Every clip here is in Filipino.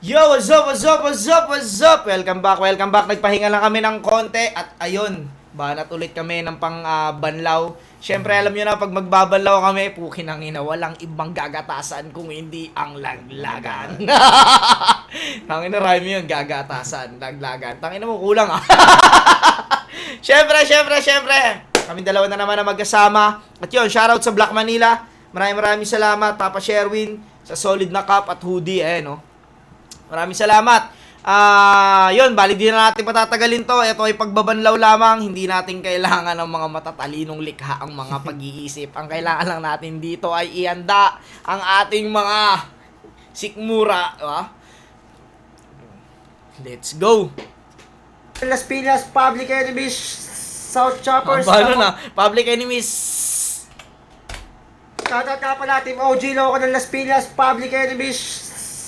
Yo, what's up, what's up, what's up, what's up? Welcome back. Nagpahinga lang kami ng konti at ayun, banat ulit kami ng banlaw. Siyempre, alam nyo na, pag magbabanlaw kami, pukin ang ina, walang ibang gagatasan kung hindi ang laglagan. Tangin na rhyme yun, gagatasan, laglagan. Tangin na mo, kulang ah. Siyempre. Kami dalawa na naman na magkasama. At yun, shoutout sa Black Manila. Maraming salamat, Papa Sherwin, sa solid na cup at hoodie. No? Maraming salamat. Yun, bali din na natin patatagalin to. Ito ay pagbabanlaw lamang. Hindi natin kailangan ng mga matatalinong likha ang mga pag-iisip. Ang kailangan lang natin dito ay ihanda ang ating mga sikmura. Let's go! Las Piñas, Public Enemies, South Choppers. Paano na? Public enemies. Shoutout nga pala Team OG Loco ng Las Piñas, Public Enemies,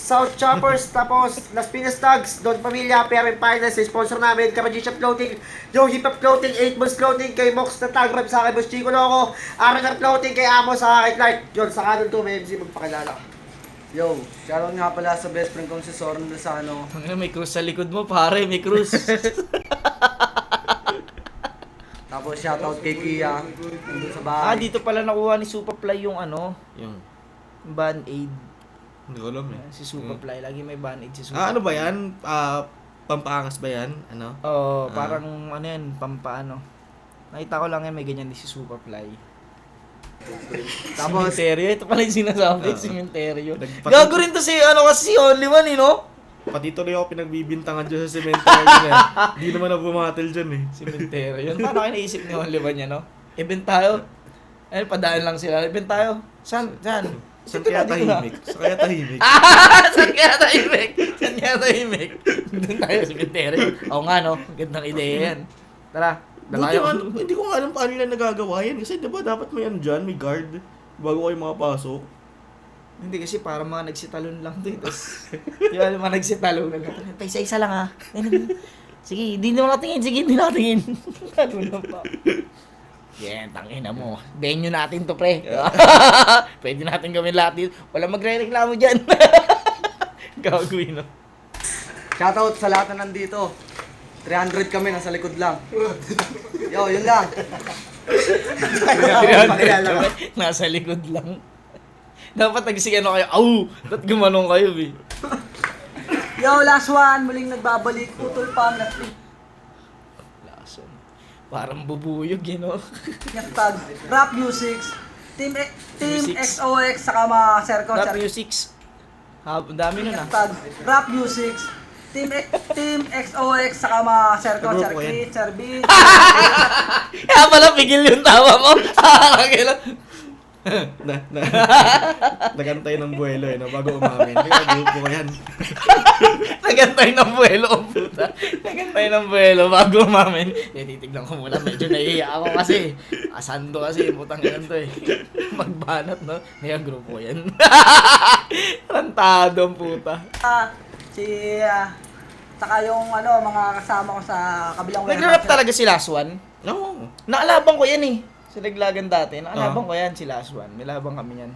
South Choppers. Tapos Las Piñas Tags, Don Pamilya, Perrin Finance, sponsor namin, Kamaji Shop Clothing, Yung Hip Hop Clothing, 8 Months Clothing, kay Mox na Tag Rap sa akin, Boss Chico Loco, Aragar Clothing, kay Amos sa akin, Clark. Yun, sa kanon to, may MC magpakilala. Yo, shoutout nga pala sa best friend kong si Soren Lozano. May krus sa likod mo, pare. May krus. Tapos shoutout kay Kia, nandun sa bahay. Dito pala nakuha ni Supaply yung Yung, Band-Aid. hindi ko alam eh. Si Supaply, lagi may Band-Aid si Supaply. Ano ba yan? Pampaangas ba yan? Ano? Oo, parang ano yan, pampaano. Nakita ko lang yan, may ganyan din si Supaply. Tapos, Cementerio, ito pala yung sinasabi, cementerio. Nagpati- Gago rin to si, kasi si Only One no? Pati tuloy ako pinagbibintangan dyan sa cemetery yun eh. Hindi naman ako bumatil dyan eh. Cementerio. Yun, paano kayo naisip ni Only One yan, no? Event tayo. Padaan lang sila. Event tayo. Saan? Saan Dito kaya na, dito na. tahimik? Saan kaya tahimik? Saan kaya tahimik? Doon tayo sa cemetery. Oo nga, no? Gandang ideya yan. Tara. Buti nga, hindi ko nga alam paano nila nagagawa yan. Kasi diba dapat may ano dyan, may guard. Bago kayo makapasok. Hindi kasi para mga nagsitalon lang to. Tapos, di ba, mga nagsitalon lang. Tay, isa lang ha. Sige, hindi naman natingin. Sige, hindi natingin. Ano na pa? Yan, tangina mo. Venue natin to, pre. Pwede natin gawin lahat dito. Walang magre-reklamo dyan. Gagawin, no? shoutout sa lahat na nandito. 300 kami, nasa likod lang. Yo, yun lang. Nasa likod lang. Dapat nagsigano kayo. Au! Ba't gumanong kayo, eh? Yo, last one, muling nagbabalik. Putol pang natli. Lason. Parang bubuyog, no? Tag, Rap Music, Team Musics. XOX, saka mga Serco. Rap musics. Ang dami nun, Tag, Rap Music, Team XOX, saka mga Serco, Nagrupo Cercrit, Cerbin. Kaya pala pigil yung tawa mo. Nagantay ng buwelo eh, no? Bago umamin. Nagagrupo ko yan. Nagantay ng buwelo, ang puta. Nagantay ng buwelo bago umamin. Titignan ko muna, medyo nahihiya ako kasi. Asando kasi, putang yan to eh. Magbanat, no? May grupo yan. Rantado ang puta. Saka yung mga kasama ko sa kabilang Nag-rap talaga si Last One. No. Naalabang ko yan eh. Sa naglagan dati. Naalabang ko yan si Last One. May labang kami yan.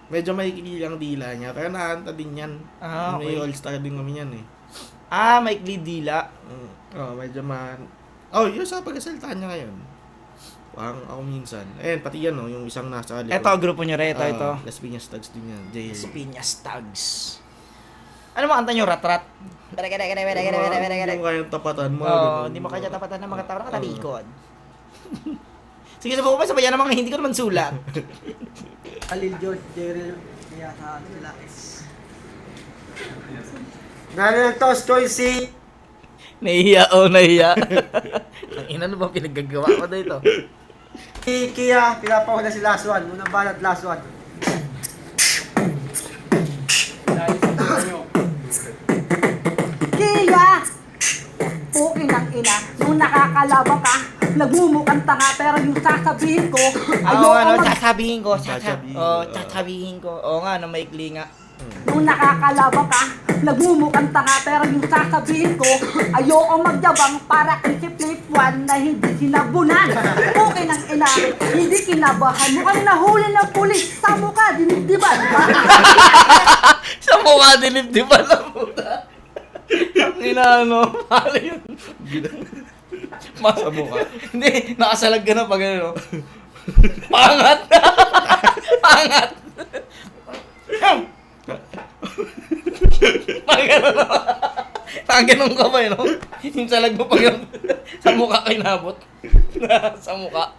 Medyo may kikilang dila niya. Pero nakanta din yan. May Okay. all-star din kami yan eh. Maikli dila. Medyo yun sa pagkasaltaan niya ngayon. Parang ako minsan. Pati yan yung isang nasa likod. Ito, grupo nyo rin. Ito. Las Piñas Tags din yan. JL. Piñas Tags. Ano mga kanta nyo? Rat-rat? Yung kayang tapatan mo. Hindi mo kaya tapatan ng mga tao na katalikod. Sige, sabaw ko pa, sabayan ng mga hindi ko naman sulat. Khalil George, Jerry, yata sila. Nanon to, Choice. Nahiya, nahiya. Ang ina, ano ba pinaggagawa ko dito? Kia, pinapahula si Last One. Unang banat, Last One. Kia! Pukin ng ina, nung nakakalabang ka, nagmumukhang tanga, pero yung sasabihin ko, Sasabihin ko. Sasabihin. Sasabihin ko. Oo nga, maikli nga. nung nakakalabang ka, nagmumukhang tanga, pero yung sasabihin ko, ayoko magyabang para isip-flip one na hindi sinabunan. Pukin ng ina, hindi kinabahan, mukhang nahuli ng pulis sa mukha, dinidiban. Sa mukha dinibdiban na puta. Ang inaano, paano yun? Sa mukha. Hindi, nakasalag ka na pag ano. Pangat! Pangat! Pag ano na. Ganun ka ba, no? Yung salag mo pag sa mukha kinabot. Sa mukha.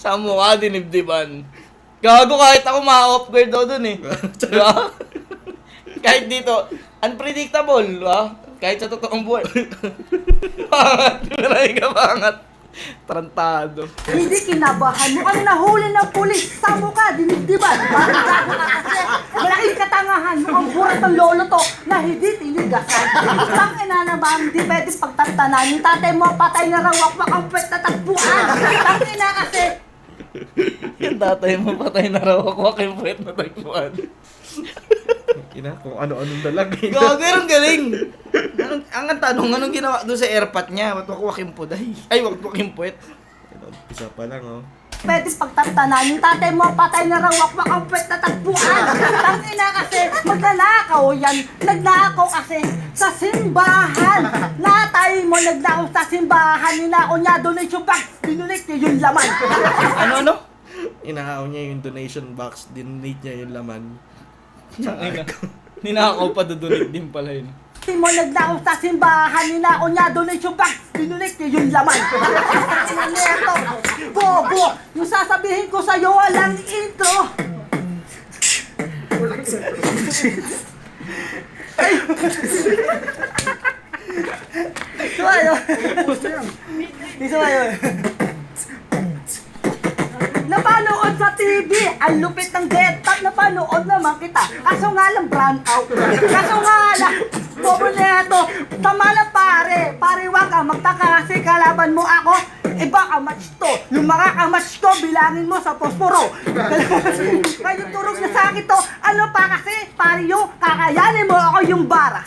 Sa mukha dinibdiban. Gago kahit ako ma-upgrade daw dun eh. Diba? Kahit dito, unpredictable, diba? Kahit sa totoong buhay. Pangat, maraming ka pangat. Tarantado. Hindi kinabahan mo ang nahuli ng pulis sa mukha, dinibdiban. Kasi malaking katangahan mo ang burat ng lolo to na hindi tinigasan. Ang ina naman, di pwede pagtantanan. Yung tatay mo patay na rawak ang pwet na takbuhan. Ang ina kasi, Yung tatay mo patay na raw ako yung puwet na tagpuan. Ina, kung ano-anong dalagay. Gago, ang galing! Ang tanong, anong ginawa doon sa airpot niya? Watwak yung puday. Ay, watwak yung puwet. Isa pa lang, oh. pwede pagtantanan. Yung tatay mo patay na rawak ang pwet na takbuhan. Ang ina kasi, magnanakaw yan. Nagnakaw kasi sa simbahan. Natay mo nagnakaw sa simbahan. Ninakaw niya donation box. Pinulit niya yung laman. Ano? Inahaw niya yung donation box, dinonate niya yung laman. Ninakaw pa dudunit din pala yun. Mo nagnakaw sa simbahan. Ninakaw niya donation box. Pinulit niya yung laman. Neto, bobo. Yung sasabihin ko sa'yo, walang intro. Sumayo. Di sumayo. Napanood sa TV, ang lupit ng getup, napanood naman kita. Kaso nga lang brand out. Kaso nga lang, bobo neto, tama lang pare. Pare wag ka magtaka kasi kalaban mo ako. Iba ka match to. Yung mga kamatch ko, bilangin mo sa posporo. Ngayon turog na sa akin to. Ano pa kasi, pare yung kakayanin mo ako yung bara.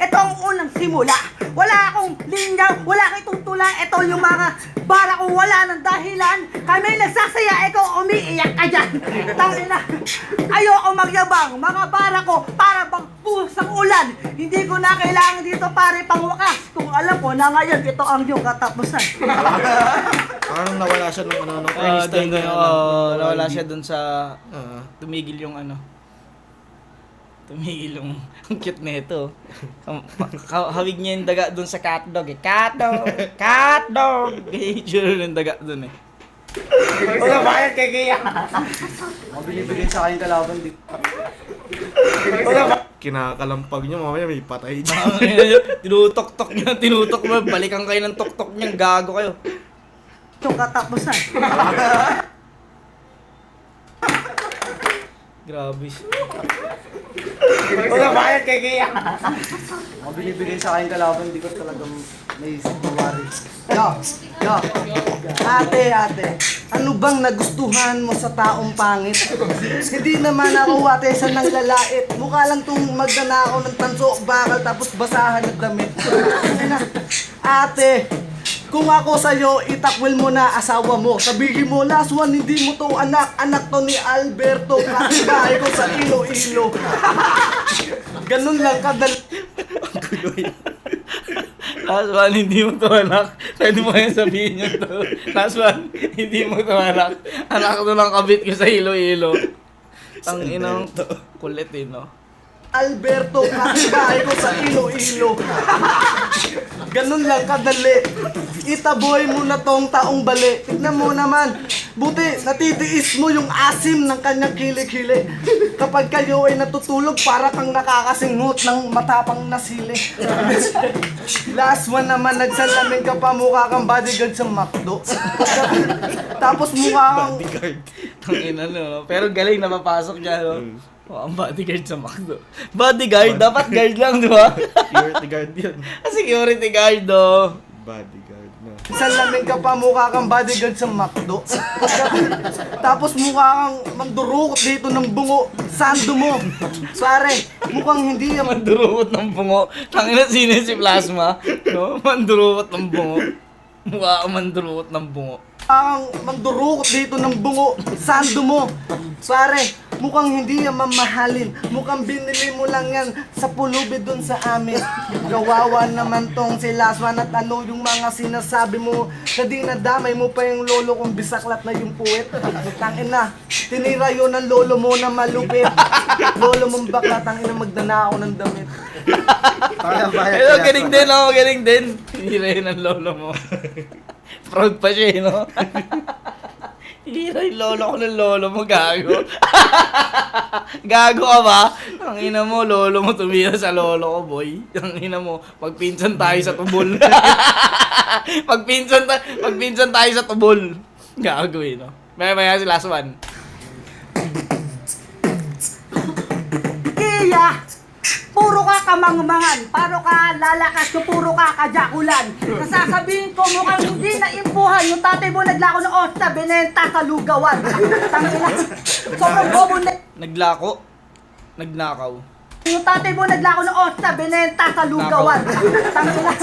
Ito ang unang simula. Wala akong linya, wala akong tutula. Ito yung mga bara ko, wala ng dahilan. Kami nagsasaya, ikaw umiiyak ka dyan. Tangina, ayoko magyabang. Mga bara ko, para bang pusang ulan. Hindi ko na kailangan dito pare pang wakas. Kung alam ko na ngayon, ito ang yung katapusan. Parang nawala siya nung ano, nung Einstein na nawala siya dun sa... Ah. Tumigil yung ano. Tumigil yung... Ang cute na ito. Hawig niya yung daga dun sa catdog eh. Catdog! Catdog! Itsura ng daga dun eh. Wala bayad kay Gia. Mabinibigay sa akin kalaban di. Kinakalampag niyo, mamaya may patay dyan. Tinutok-tok niya, tinutok mo. Balikan kayo ng tok-tok niya. Gago kayo. Yung katapusan. Grabe. Wala bayad kay Gia. Mabinibigay sa akin kalaban di ko talagang may mawari. Yo. Ate, ano bang nagustuhan mo sa taong pangit? Hindi naman ako ate sa nanglalait. Mukha lang tong magnanakaw ng tanso, bakal tapos basahan ng damit. Ate, kung ako sa'yo, itakwil mo na asawa mo. Sabihin mo, last one, hindi mo to anak. Anak to ni Alberto. Katibahay ko sa Iloilo. Ganun lang kadal. Last one, hindi mo to anak. Pwede mo yan sabihin yun to. Last one, hindi mo to anak. Anak to lang kabit ko sa Iloilo. Ang inang kulit eh, no? Alberto, katibahay ko sa Iloilo. Ganun lang kadali. Itaboy mo na tong taong bali. Tignan mo naman. Buti, natitiis mo yung asim ng kanyang kilikili. Kapag kayo ay natutulog, para kang nakakasinghot ng matapang na sili. Last one naman, nagsalamin ka pa, mukha kang bodyguard sa McDo. Tapos mukha kang... Ang ina, no? Pero galing na mapasok niya, no? Oh, ang bodyguard sa McDo. Bodyguard? Dapat guard lang, di ba? Security guard yun. Security guard, oh. Bodyguard na. Salamin ka pa, mukha kang bodyguard sa McDo. Tapos mukha kang magdurukot dito ng bungo. Sando mo. Pare, mukhang hindi yan. Mandurukot ng bungo. Tangina, sino si Plasma? No? Mandurukot ng bungo. Mukha kang mandurukot ng bungo. Ang magdurukot dito ng bungo. Sando mo. Pare, Mukhang hindi yan mamahalin. Mukhang binili mo lang yan sa pulubi dun sa amin. Kawawa naman tong si Laswan at ano yung mga sinasabi mo. Na di nadamay mo pa yung lolo kong bisaklat na yung puwet. Tangin na, tinira yun ng lolo mo na malupit. Lolo mong bakla, tangin na magdana ako ng damit. Pero galing din ako, galing din. Hira yun ang lolo mo. Proud pa siya, no? Hira yung lolo ko ng lolo mo, gago. Gago ka ba? Ang ina mo, lolo mo tumira sa lolo ko, boy. Ang ina mo, magpinsan tayo sa tubol. Magpinsan tayo sa tubol. Gago eh, no? Maya si last one. Kaya, puro ka kamangmangan, paro ka lalakas ko, puro ka kajakulan. Nasasabihin ko mukhang hindi na impuhan yung tatay mo naglako ng osta, binenta sa lugawan. Tangina, sobrang bobo na... Naglako? Nagnakaw? Yung tatay mo naglako ng osta, binenta sa lugawan. Tangina,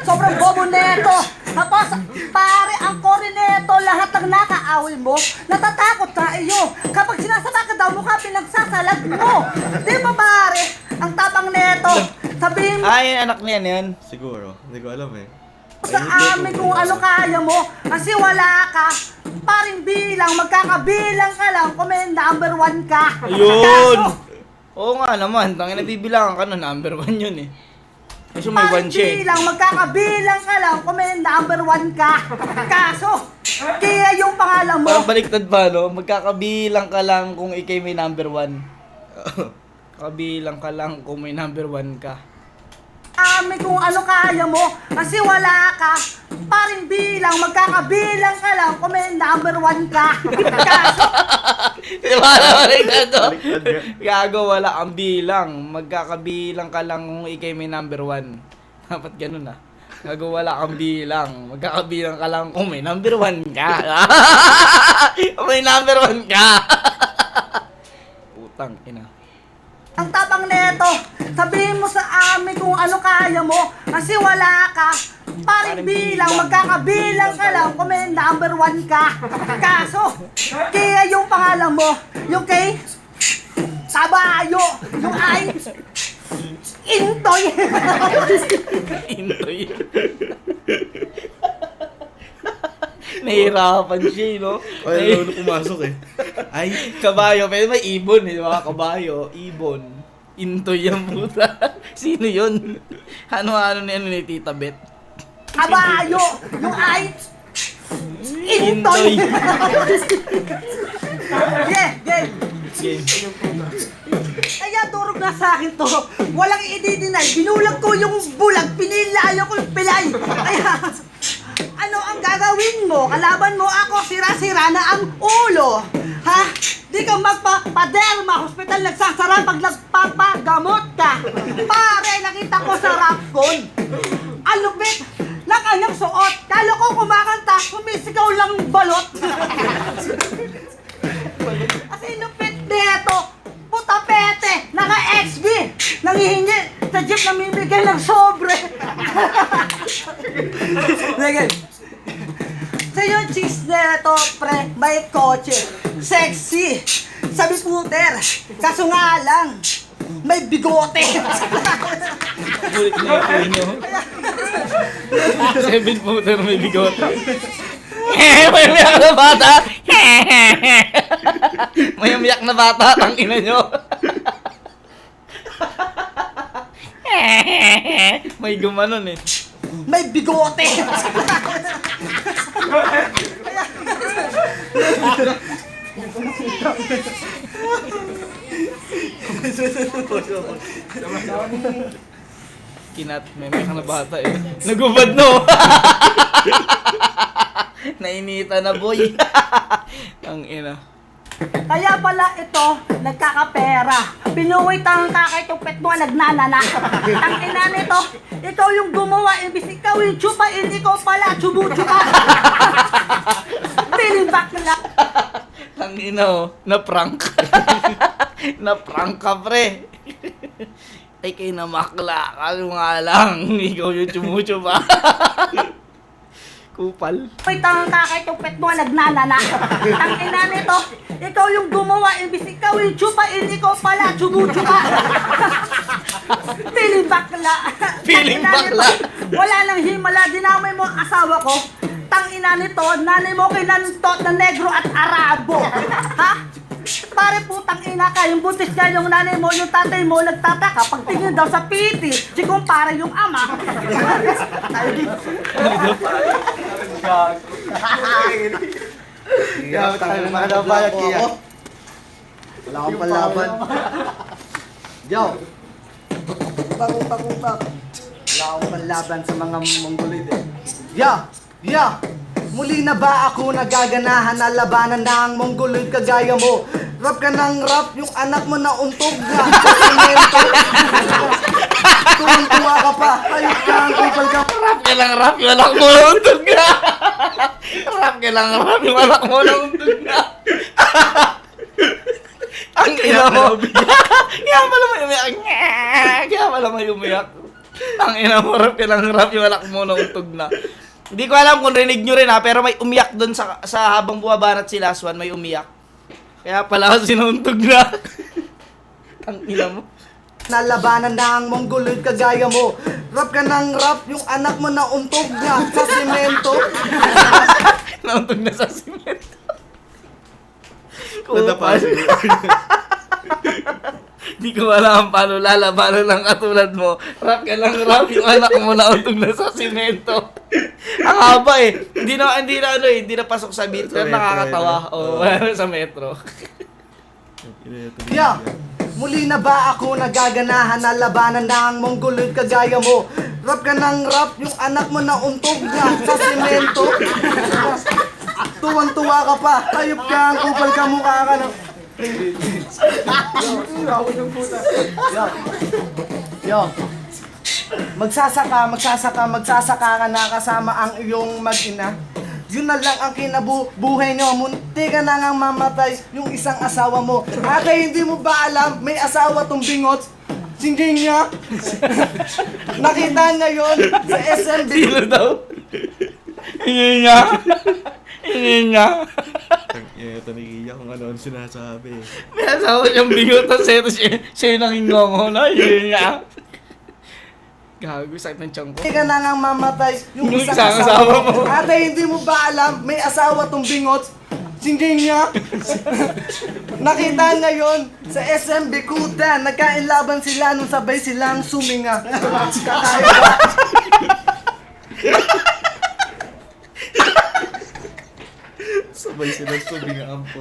sobrang bobo neto. Tapos, pare, ang kore neto, lahat ng nakaaway mo, natatakot sa iyo. Kapag sinasama ka daw, mukha pinagsasalag mo. Di ba pare? Ang tapang neto, sabihin mo Ay, anak niya yan. Siguro. Hindi ko alam eh. sa amin kung ano kaya mo. Kasi wala ka, paring bilang, magkakabilang ka lang kung may number 1 ka. Ayun! Oo nga naman, tangin nabibilangan ka na, number 1 yun eh. Kaso may 1 siya eh. bilang, magkakabilang ka lang kung may number 1 ka. Kaso, kaya yung pangalan mo, Parang baliktad ba, no? Magkakabilang ka lang kung ikay may number 1. Kabilang ka lang kung may number 1 ka. amin kung ano kaya mo. Kasi wala ka, paring bilang, magkakabilang ka lang kung may number 1 ka. Kaso, Di ba baliktad to? Gago, wala ang bilang. Magkakabilang ka lang kung ikay may number 1. Dapat ganun ah. Gago, wala kang bilang. Magkakabilang ka lang kung may number 1 ka. Kung may number 1 ka. Utang, ina. ang tapang neto, sabihin mo sa amin kung ano kaya mo. Kasi wala ka, paring bilang, magkakabilang ka lang kung may number 1 ka. Kaso, kaya yung pangalan mo, yung kay Tabayo, yung ay Intoy. Intoy. Nahihirapan siya, no? Ay, ano pumasok eh. Ay, kabayo. Pero may ibon, eh. Mga kabayo. Ibon. Intoy yung puta. Sino yun? Ano ni Tita Bet? Tabayo, yung ay Intoy. Yeah. Game. Kaya durog na sa akin to. Walang i-deny. Binulag ko yung bulag, pinilayo ko yung pilay. Kaya, ano ang gagawin mo? Kalaban mo ako, sira-sira na ang ulo. Ha? Di ka magpapaderma, hospital nagsasara pag nagpapagamot ka. Pare, nakita ko sa rapcon. Ang lupit ng kanyang suot. Kala ko kumakanta, sumisigaw lang balot. Kasi lupit neto, puta pete, naka-XB, nangihingi sa jeep namimigay ng sobre. Sige. Sa yung cheese neto, pre, may kotse, sexy, sabi puter, kaso nga lang, may bigote. Bulit na yung puno. 7 footer may bigot. May umiyak na bata. May umiyak na bata. Tangina nyo. May gumanon eh. May bigote. Kinat, may umiyak na bata eh. Nagubad no. Nainita na boy. Ang ina. Kaya pala ito, nagkakapera. Pinuwi tang kakay tupet mo, nagnanana. Ang ina nito, ikaw yung gumawa, imbis ikaw yung tsupain, ikaw pala, tsubu-tsupa. Feeling back na. Ang ina oh, na-prank. Na-prank ka pre. Ay kayo na makla, kaso nga lang, ikaw yung tsumucho pa. Kupal. May tangang kakay-tupet mo, nagnanana. Ang ina nito, ikaw yung gumawa, imbis ikaw yung chupain, ikaw pala, chubu-chupa. Piling bakla. Piling Tang ina bakla. nito, wala nang himala, dinamay mo ang asawa ko. Tang ina nito, nanay mo kinantot na negro at arabo. Ha? Pare putang ina ka, yung buntis niya, yung nanay mo, yung tatay mo, nagtataka, pagtingin daw sa piti, si kumpara yung ama. Kaya tayo makanabayad kaya. Wala akong panlaban. Yo! Utak. Wala akong panlaban sa mga Mongoloid eh. Ya! Muli na ba ako nagaganahan na labanan ng Mongoloid kagaya mo? Rap ka ng rap, yung anak mo na untog na sa semento. Tuwang-tuwa ka pa, ayok ka ang kupal ka. Rap ka lang rap, yung anak mo na untog na. Rap ka lang rap, yung anak mo na untog na. Ang ina mo. Kaya pala may umiyak. Kaya pala may umiyak. Ang ina mo, rap ka lang rap, yung anak mo na untog na. Hindi ko alam kung rinig nyo rin ha, pero may umiyak doon sa habang buwabanat si Last One, may umiyak. Kaya pala ako sinuntog na. Ang ina mo. Nalabanan ng Mongoloid kagaya mo. Rap ka ng rap, yung anak mo na untog na sa semento. Nauntog na sa simento. Nadapa Kupal. siguro. Di ko alam paano lalabanan ng katulad mo. Rap ka lang rap, yung anak mo nauntog na sa simento. Ang haba eh. Hindi na pasok sa beat. Sa Pero metro, nakakatawa. eh, no? Oo, sa metro. Ya! Muli na ba ako nagaganahan na labanan ng Mongoloid kagaya mo? Rap ka ng rap, yung anak mo na untog na sa semento. Tuwang-tuwa ka pa, ayop ka ang kupal ka, mukha ka na. Yo! Magsasaka ka na kasama ang iyong mag-ina. Yun na lang ang kinabubuhay nyo. Munti ka na ngang mamatay yung isang asawa mo. Ate, hindi mo ba alam, may asawa tong bingot? Singging niya. Nakita niya yun sa SMB. Sino daw? Hindi niya. Hindi niya. Ito nagiiyak kung ano ang sinasabi. May asawa siyang bingot na seto siya yung nangingongo na. Hindi niya. Gago, sakit ng tiyan ko. Hindi ka na ngang mamatay yung Yung isang isang asawa asawa mo. mo. Ate, hindi mo ba alam, may asawa tong bingot? Singging niya. Nakita niya yun sa SMB Kuta. Nagkainlaban sila nung sabay silang suminga. Kakaiba. Sabay sila sumingaan po.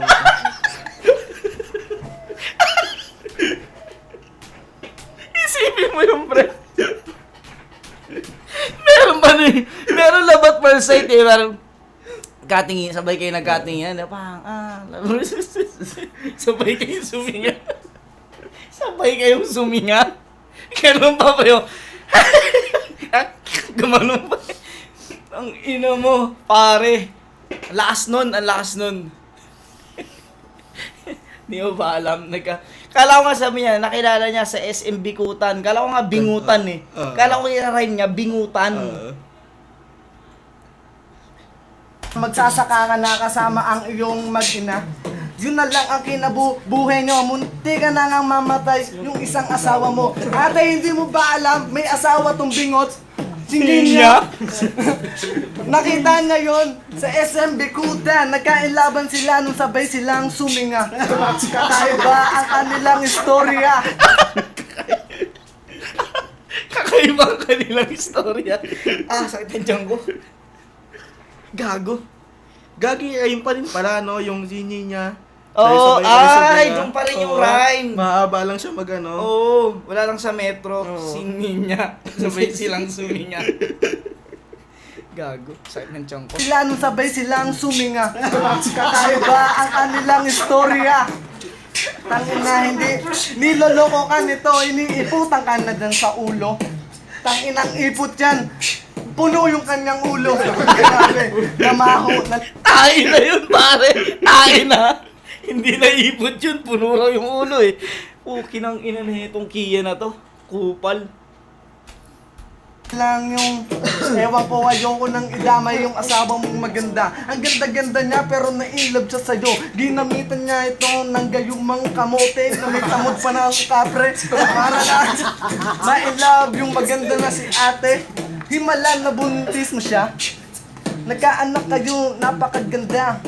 Isipin mo yung pre. Meron ba ni? Meron labat per site eh. Meron katingin, sabay kayo nagkatingin. Sabay kayong suminga. Sabay kayong suminga. Ganun pa ba yung... Gumanon pa. Ang ina mo, pare. Ang lakas nun. Di mo ba alam? Kala ko nga sabi niya, nakilala niya sa SM Bikutan. Kala ko nga bingutan eh. Kala ko yung niya, bingutan. Magsasaka ka na kasama ang iyong mag-ina. Yun na lang ang kinabubuhay nyo. Munti ka na ngang mamatay yung isang asawa mo. Ate, hindi mo ba alam, may asawa tong bingot? Singging niya. Nakita niya yun sa SMB Kuta. Nagkainlaban sila nung sabay silang suminga. Kakaiba ang kanilang istorya. Kakaiba ang kanilang istorya. Sakit ang tiyan ko. Gago. Gagi, ayun pa rin pala, no? Yung sini niya. Oo, Sabay-sabay doon pa rin yung Oo. rhyme. Mahaba lang siya mag-ano. Oo, wala lang sa metro. Oo. Singin niya. Sabay silang suminga. Gago. Sakit ng tiyan ko. Sila nung sabay silang suminga. Kakaiba ang kanilang istorya. Tangina, hindi niloloko ka nito, iniiputan ka na dyan sa ulo. Tanginang ipot yan. Puno yung kanyang ulo. Grabe, namaho. Tain na yun, pare. Tain na. Hindi na ipot yun. Puno raw yung ulo eh. Kinang ina na itong Kia na to. Kupal. lang yung ewan ko, ayoko nang idamay yung asawa mong maganda. Ang ganda-ganda niya pero na-inlove siya sa'yo. Ginamitan niya ito ng gayumang kamote na may tamod pa ng kapre. Para na ma-inlove yung maganda na si ate. Himala na buntis mo siya. Nagkaanak kayo, napakaganda.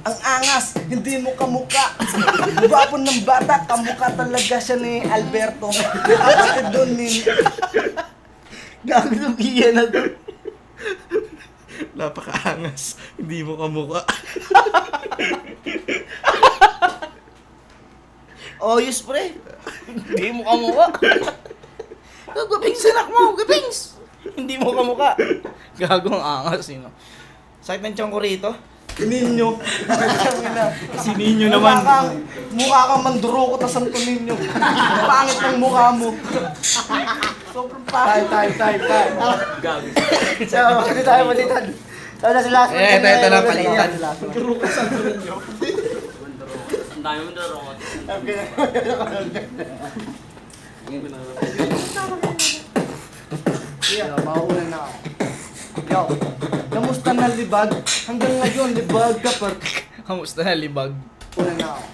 Ang angas, hindi mo kamuka. Gwapo ng bata, kamuka talaga siya ni Alberto. Kapatid doon ni... Gagawin na to. Napakaangas. Hindi mo kamukha. Oyos, pre. Hindi mo kamukha. Gagawings anak mo, gagawings. Hindi mo kamukha. Gagawang angas, no? Sakit ng tiyan ko rito. Ninyo. Si Ninyo naman. Mukha kang mandurukot na santo ninyo. Pangit ng mukha mo. Sobrang pangit. Tay. So, hindi tayo malitan. So, na si last one. Ito na, palitan. Ang dami mo na rokot. Yo, mauna na ako. Yo, kamusta na libag? Hanggang ngayon, libag ka pa. Kamusta na, libag? Una na ako.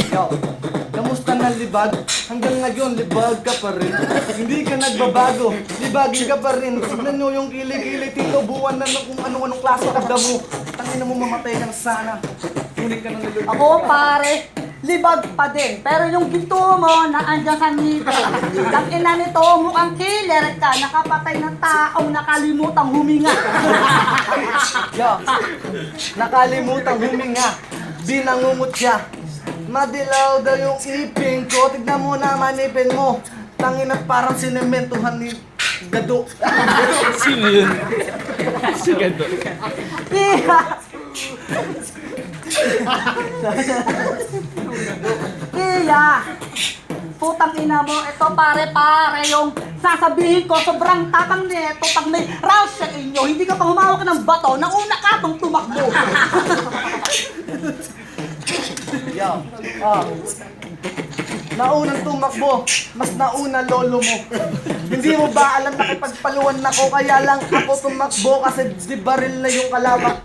Yo, kamusta na libag? Hanggang ngayon, libag ka pa rin. Hindi ka nagbabago, libagin ka pa rin. Tignan nyo yung kilig-kilig, tito, buwan na kung anong klase ka damo. Tangin na mo mamatay ka na sana. Ngunit ka na nalulog. Ako pare, libag pa din. Pero yung ginto mo na andyan sa ngipin. Ang ina nito, mukhang killer ka. Nakapatay ng taong nakalimutang huminga. Yo, nakalimutang huminga. Di nangungot siya. Madilaw daw yung ipin ko. Tignan mo naman ipin mo. Tangin at parang sinementuhan ni Gado. Sino yun? Si Gado. Iya! Iya! Putang ina mo, ito pare yung sasabihin ko, sobrang tatang nito pag may rouse sa inyo, hindi ka pa humawak ng bato, nauna ka tong tumakbo. Yo, naunang tumakbo, mas nauna lolo mo. Hindi mo ba alam na kipagpaluan ako, kaya lang ako tumakbo kasi di baril na yung kalabak.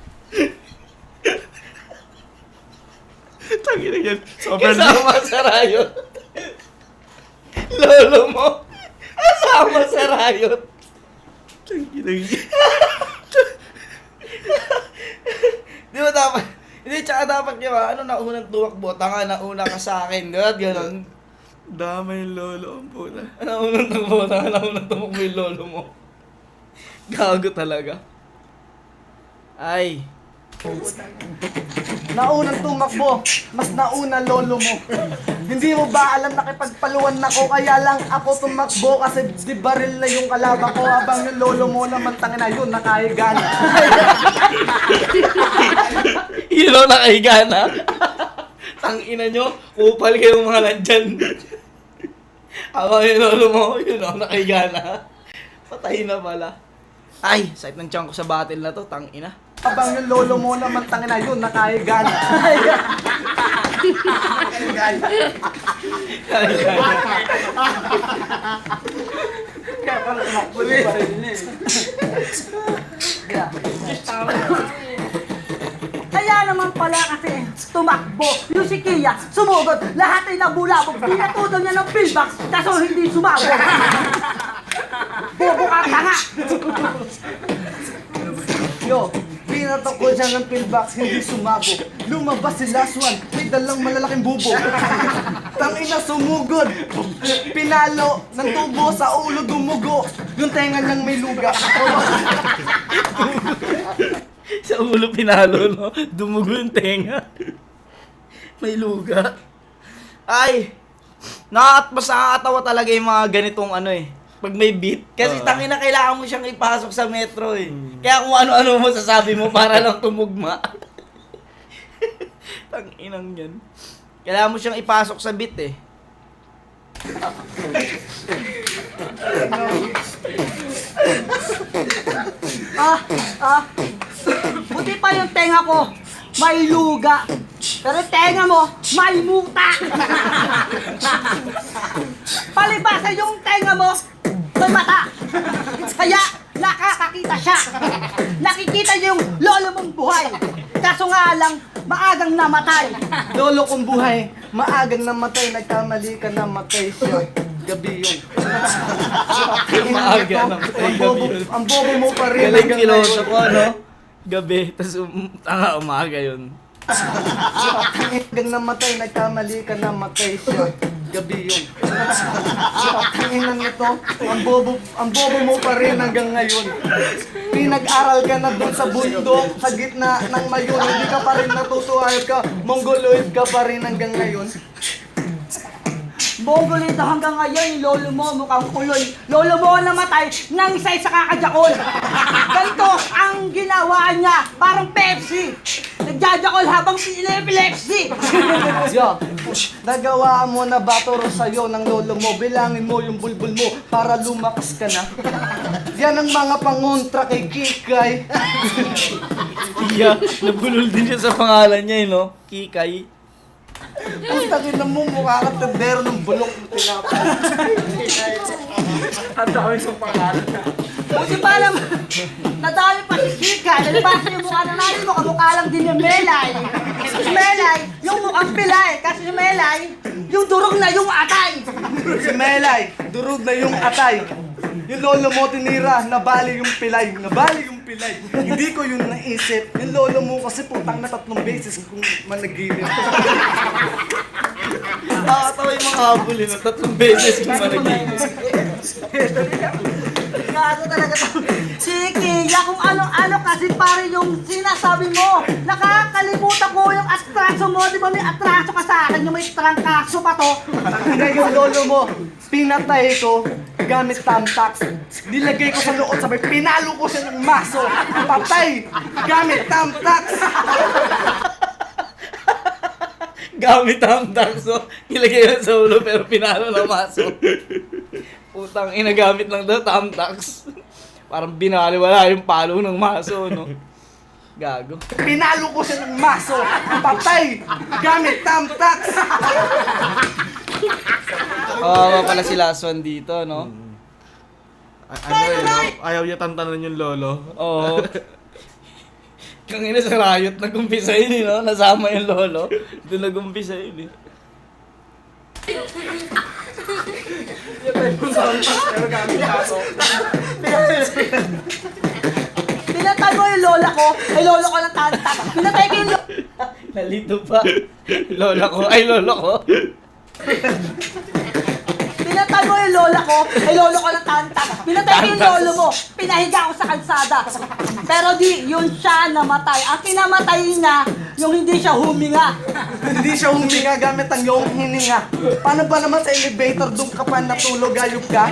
Tangina yan. Sobrang Kasama sa rayot. Lolo mo. Kasama sa rayot. Tangina yan. Di ba dapat? Hindi, tsaka dapat nyo, ano na unang tumakbo? Tanga na una ka sa akin. Ganon. Damay yung lolo ang puta. Ano unang tumakbo? Tanga na unang tumakbo yung lolo mo. Gago talaga. Ay. Naunang tumakbo, mas nauna lolo mo. Hindi mo ba alam na kipagpaluan ako, kaya lang ako tumakbo kasi di baril na yung kalaban ko habang yung lolo mo naman tangina yun nakahiga na. Yun o, nakahiga na. Tangina nyo, kupal kayo mga nandyan. Habang yung lolo mo, yun o, nakahiga na. Patay na pala. Ay, sakit ng tiyan ko sa battle na to, tangina. Habang yung lolo mo naman tangina yun nakahiga na. Kaya naman pala kasi tumakbo, yung si Kia, sumugod, lahat ay nabulabog, pinatudo niya ng pillbox, kaso hindi sumabog. Bobo ka tanga! Yo, pinatok ko siya ng pillbox, hindi sumabog. Lumabas si last one, may dalang malalaking bubo. Tangina sumugod, pinalo ng tubo sa ulo dumugo. Yung tenga niyang may luga. Sa ulo pinalo, no? Dumugo yung tenga. May luga. Ay! Mas nakakatawa talaga yung mga ganitong ano eh. Pag may beat. Kasi tangina kailangan mo siyang ipasok sa metro eh. Kaya kung ano-ano mo sasabi mo para lang tumugma. Tanginang yan. Kailangan mo siyang ipasok sa beat eh. Buti pa yung tenga ko, may luga. Pero tenga mo, may muta. Palibasa yung tenga mo, may mata. Kaya nakakakita siya. Nakikita niya yung lolo mong buhay. Kaso nga lang, maagang namatay. Lolo kong buhay, maagang namatay, nagkamali ka, namatay siya. Gabi yun. Maaga namatay, gabi yun. Ang bobo mo pa rin Galing hanggang piloto ngayon. ko, ano? Gabi, tas tanga umaga yun. Hanggang namatay, nagkamali ka, namatay siya. Gabi yun. Tanginan nito, ang bobo mo pa rin hanggang ngayon. Pinag-aral ka na doon sa bundok, sa gitna ng mayon, hindi ka pa rin natutuwa ka, mongoloid ka pa rin hanggang ngayon. Mongolito hanggang ngayon, yung lolo mo mukhang kuloy. Lolo mo namatay nang isa-isa kakajakol. Ganito ang ginawa niya, parang Pepsi. Nagjajakol habang epilepsy. Yo, nagawa mo na ba turo sa'yo ng lolo mo? Bilangin mo yung bulbul mo para lumakas ka na. Yan ang mga pangontra kay Kikay. Yeah, nabulol din siya sa pangalan niya, no? Kikay. Putangin na mo, mukha ka tendero ng bulok na tinapay. Buti pa lang, nadami pa si Kika. Nalabas yung mukha na natin mo, kamukha lang din yung Melay. Si Melay, yung mukhang pilay. Kasi si Melay, yung durog na yung atay. Si Melay, durog na yung atay. Yung lolo mo tinira, nabali yung pilay. Nabali yung pilay. Hindi ko yun naisip. Yung lolo mo kasi putang na 3 beses kung managinip. Nakakatawa yung mga habulin na 3 beses kung managinip. Gago talaga to. Si Kia, kung ano-ano kasi pare yung sinasabi mo. Nakakalimutan ko yung atraso mo. Di ba may atraso ka sa akin? Yung may trangkaso pa to. Ngayon lolo mo, pinatay ko gamit tamtax. Nilagay ko sa loob, sabay pinalo ko siya ng maso. Patay! Gamit tamtax! Gamit ang takso, ilagay lang sa ulo pero pinalo ng maso. Putang ina, gamit lang daw tamtax. Parang binaliwala yung palo ng maso, no? Gago. Pinalo ko siya ng maso. Patay! Gamit tamtax! Kawawa pala si Laswan dito, no? Ano eh, no? Ayaw niya tantanan yung lolo. Oo. Kang ina sa riot, nag-umpisa yun, eh, no? Nasama yung lolo. Doon nag-umpisa yun, eh. Pinatay mo yung lola ko. Ay, lolo ko ng tantak. Pinatay ko yung Nalito pa. Lola ko, ay lolo ko. Pinatay mo yung lola ko, ay lolo ko ng tantak. Pinatay ko yung lolo mo, pinahiga ko sa kalsada. Pero di, yun siya namatay. Ang kinamatay niya, yung hindi siya huminga. Hindi siya huminga gamit ang iyong hininga. Paano ba naman sa elevator doon ka pa natulog, ayub ka?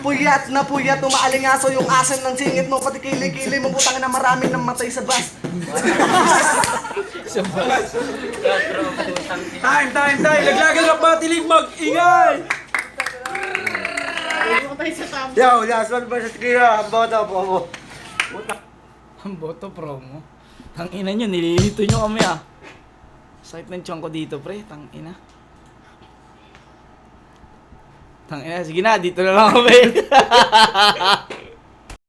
Puyat na puyat, umaalingaso yung asin ng singit mo, pati kilig-kilig mo, butang na maraming namatay sa bus. Time! Laglagan ng patilig, mag-ingay! Yo, last one versus Kia. Ang boto po. Ang boto promo. Tang ina nyo, nililito nyo kami, ah. Sakit ng tiyan ko dito, pre. Tang ina. Tang ina, sige na, dito na lang kami.